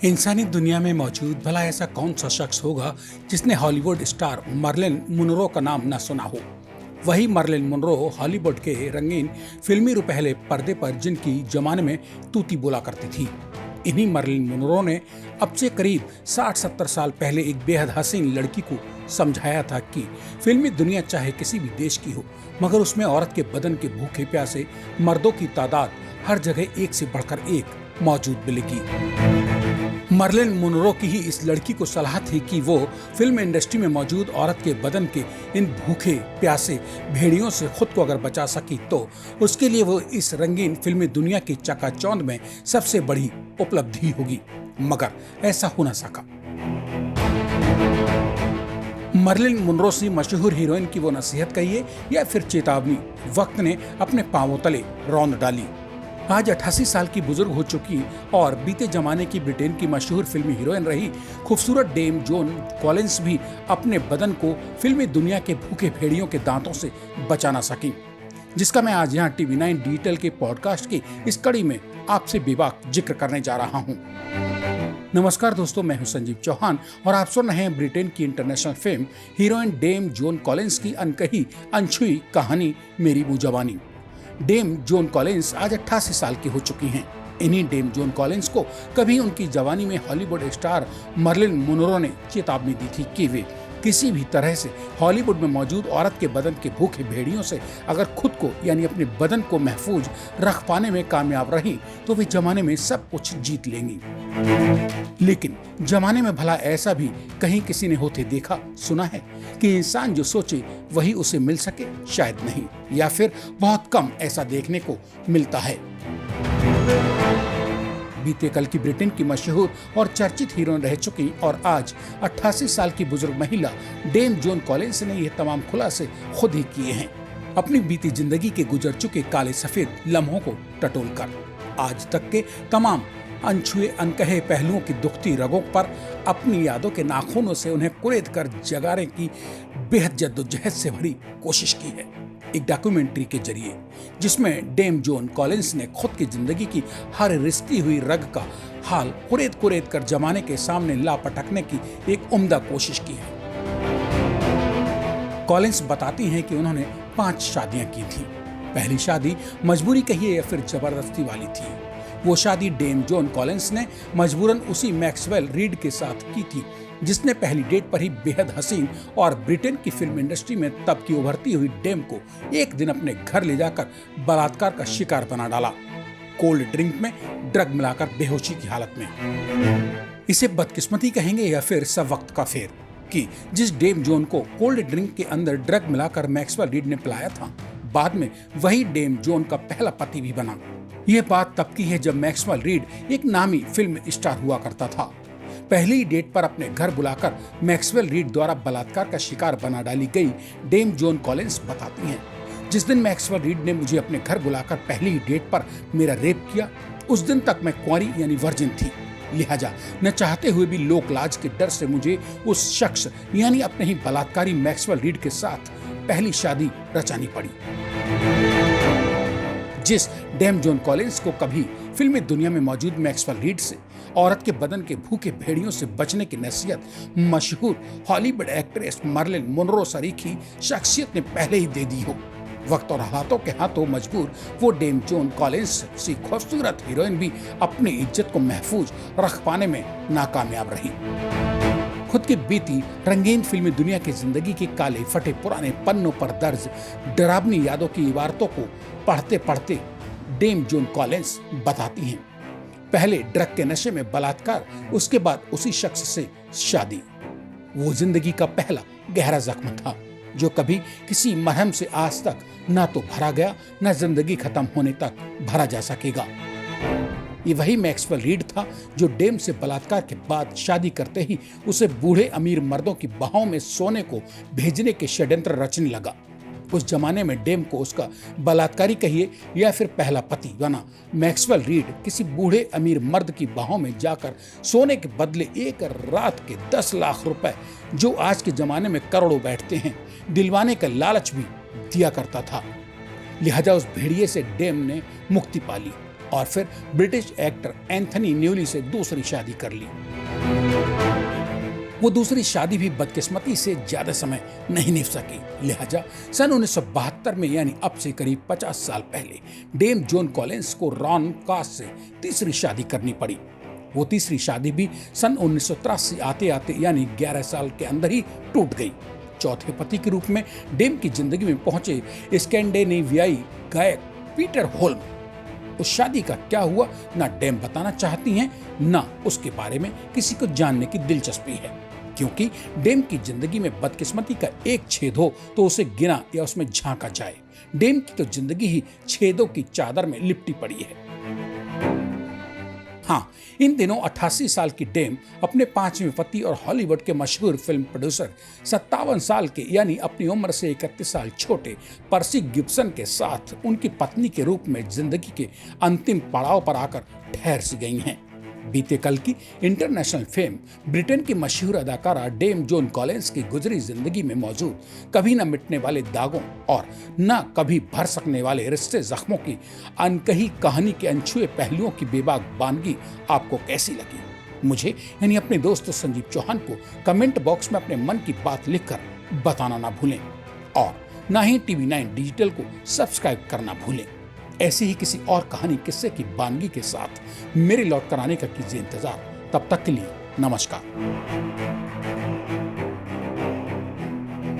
इंसानी दुनिया में मौजूद भला ऐसा कौन सा शख्स होगा जिसने हॉलीवुड स्टार मर्लिन मुनरो का नाम न सुना हो। वही मर्लिन मुनरो हॉलीवुड के रंगीन फिल्मी रुपहले पर्दे पर जिनकी जमाने में तूती बोला करती थी। इन्हीं मर्लिन मुनरो ने अब से करीब 60-70 साल पहले एक बेहद हसीन लड़की को समझाया था कि फिल्मी दुनिया चाहे किसी भी देश की हो, मगर उसमें औरत के बदन के भूखे प्यासे मर्दों की तादाद हर जगह एक से बढ़कर एक मौजूद मिलेगी। मर्लिन मुनरो की ही इस लड़की को सलाह थी कि वो फिल्म इंडस्ट्री में मौजूद औरत के बदन के इन भूखे प्यासे भेड़ियों से खुद को अगर बचा सकी तो उसके लिए वो इस रंगीन फिल्मी दुनिया की चकाचौंध में सबसे बड़ी उपलब्धि होगी, मगर ऐसा हो न सका। मर्लिन मुनरो से मशहूर हीरोइन की वो नसीहत कहिए या फिर चेतावनी, वक्त ने अपने पांवों तले रौंद डाली। आज 88 साल की बुजुर्ग हो चुकी और बीते जमाने की ब्रिटेन की मशहूर फिल्मी हीरोइन रही खूबसूरत डेम जोन कॉलिंस भी अपने बदन को फिल्मी दुनिया के भूखे भेड़ियों के दांतों से बचा ना सकी, जिसका मैं आज यहाँ TV9 डिजिटल के पॉडकास्ट की इस कड़ी में आपसे बेबाक जिक्र करने जा रहा हूँ। नमस्कार दोस्तों, मैं हूँ संजीव चौहान और आप सुन रहे हैं ब्रिटेन की international film heroine Dame Joan Collins की अनकही अनछुई कहानी मेरी मुँह जवानी। डेम जोन कॉलिंस आज 88 साल की हो चुकी हैं। इन्हीं डेम जोन कॉलिंस को कभी उनकी जवानी में हॉलीवुड स्टार मर्लिन मुनरो ने चेतावनी दी थी कि वे किसी भी तरह से हॉलीवुड में मौजूद औरत के बदन के भूखे भेड़ियों से अगर खुद को यानी अपने बदन को महफूज रख पाने में कामयाब रही तो वे जमाने में सब कुछ जीत लेंगी। लेकिन जमाने में भला ऐसा भी कहीं किसी ने होते देखा सुना है कि इंसान जो सोचे वही उसे मिल सके? शायद नहीं, या फिर बहुत कम ऐसा देखने को मिलता है। बीते कल की ब्रिटेन की मशहूर और चर्चित हीरोइन रह चुकी और आज 88 साल की बुजुर्ग महिला डेम जोन कॉलिंस ने यह तमाम खुलासे खुद ही किए हैं, अपनी बीती जिंदगी के गुजर चुके काले सफेद लम्हों को टटोलकर। आज तक के तमाम अनछुए अनकहे पहलुओं की दुखती रगों पर अपनी यादों के नाखूनों से उन्हें कुरेद कर जगाने की बेहद जद्दोजहद से भरी कोशिश की है, एक डॉक्यूमेंट्री के जरिए, जिसमें डेम जोन कॉलिंस ने खुद की जिंदगी की हर रिश्ती हुई रग का हाल कुरेद कुरेद कर जमाने के सामने ला पटकने की एक उम्दा कोशिश की है। कॉलिंस बताती हैं कि उन्होंने 5 शादियां की थी। पहली शादी मजबूरी कहिए या फिर जबरदस्ती वाली थी। वो शादी डेम जोन कॉलिंस ने मजबूरन उसी मैक्सवेल रीड के साथ की थी, जिसने पहली डेट पर ही बेहद हसीन और ब्रिटेन की फिल्म इंडस्ट्री में तब की उभरती हुई डेम को एक दिन अपने घर ले जाकर बलात्कार का शिकार बना डाला, कोल्ड ड्रिंक में ड्रग मिलाकर बेहोशी की हालत में। इसे बदकिस्मती कहेंगे या फिर सब वक्त का फेर कि जिस डेम जोन को कोल्ड ड्रिंक के अंदर ड्रग मिलाकर मैक्सवेल रीड ने पिलाया था, बाद में वही डेम जोन का पहला पति भी बना। यह बात तब की है जब मैक्सवेल रीड एक नामी फिल्म स्टार हुआ करता था। पहली डेट पर अपने घर बुलाकर मैक्सवेल रीड द्वारा बलात्कार का शिकार बना डाली गई डेम जोन कॉलिंस बताती हैं, जिस दिन मैक्सवेल रीड ने मुझे अपने घर बुलाकर पहली डेट पर मेरा रेप किया, उस दिन तक मैं कुंवारी यानी वर्जिन थी। लिहाजा न चाहते हुए भी लोक लाज के डर से मुझे उस शख्स यानी अपने ही बलात्कारी मैक्सवेल रीड के साथ पहली शादी रचानी पड़ी। जिस डेम जोन कॉलिंस को कभी फिल्मी दुनिया में मौजूद मैक्सवेल रीड से औरत के बदन के भूखे भेड़ियों से बचने की नसीहत मशहूर हॉलीवुड एक्ट्रेस मर्लिन मुनरो सरीखी शख्सियत ने पहले ही दे दी हो, वक्त और हालातों के हाथों मजबूर वो डेम जोन कॉलिंस सी खूबसूरत हीरोइन भी अपनी इज्जत को महफूज रख पाने में नाकामयाब रही। खुद की बीती रंगीन फिल्मी दुनिया की जिंदगी के काले फटे पुराने पन्नों पर दर्ज डरावनी यादों की इबारतों को पढ़ते पढ़ते डेम जोन कॉलिंस बताती हैं, पहले ड्रग के नशे में बलात्कार, उसके बाद उसी शख्स से शादी। वो जिंदगी का पहला गहरा जख्म था जो कभी किसी मरहम से आज तक ना तो भरा गया न जिंदगी खत्म होने तक भरा जा सकेगा। ये वही मैक्सवेल रीड था जो डेम से बलात्कार के बाद शादी करते ही उसे बूढ़े अमीर मर्दों की बाहों में सोने को भेजने के षड्यंत्र रचने लगा। उस जमाने में डेम को उसका बलात्कारी कहिए या फिर पहला पति बना मैक्सवेल रीड किसी बूढ़े अमीर मर्द की बाहों में जाकर सोने के बदले एक रात के 10 लाख रुपए, जो आज के जमाने में करोड़ों बैठते हैं, दिलवाने का लालच भी दिया करता था। लिहाजा उस भेड़िए से डेम ने मुक्ति पाली और फिर ब्रिटिश एक्टर एंथनी न्यूली से दूसरी शादी कर ली। वो दूसरी शादी भी बदकिस्मती से ज्यादा समय नहीं निभ सकी, लिहाजा सन 1972 में यानी अब से करीब 50 साल पहले डेम जॉन कॉलिंस को रॉन कास से तीसरी शादी करनी पड़ी। वो तीसरी शादी भी सन 1983 आते आते यानी 11 साल के अंदर ही टूट गई। चौथे पति के रूप में डेम की जिंदगी में पहुंचे स्कैंडिनेवियाई गायक पीटर होल्म। उस शादी का क्या हुआ ना डेम बताना चाहती हैं, ना उसके बारे में किसी को जानने की दिलचस्पी है, क्योंकि डेम की जिंदगी में बदकिस्मती का एक छेद हो तो उसे गिना या उसमें झांका जाए। डेम की तो जिंदगी ही छेदों की चादर में लिपटी पड़ी है। हाँ, इन दिनों 88 साल की डेम अपने 5वें पति और हॉलीवुड के मशहूर फिल्म प्रोड्यूसर 57 साल के यानी अपनी उम्र से 31 साल छोटे पर्सी गिब्सन के साथ उनकी पत्नी के रूप में जिंदगी के अंतिम पड़ाव पर आकर ठहर सी गई हैं। बीते कल की इंटरनेशनल फेम ब्रिटेन की मशहूर अदाकारा डेम जॉन कॉलिंस की गुजरी जिंदगी में मौजूद कभी न मिटने वाले दागों और न कभी भर सकने वाले रिश्ते जख्मों की अनकही कहानी के अनछुए पहलुओं की बेबाकबानगी आपको कैसी लगी? मुझे यानी अपने दोस्त संजीव चौहान को कमेंट बॉक्स में अपने मन की बात लिखकर बताना ना भूलें और ना ही TV9 डिजिटल को सब्सक्राइब करना भूलें। ऐसी ही किसी और कहानी किस्से की बानगी के साथ मेरे लौट कर आने का कीजिए इंतजार। तब तक के लिए नमस्कार।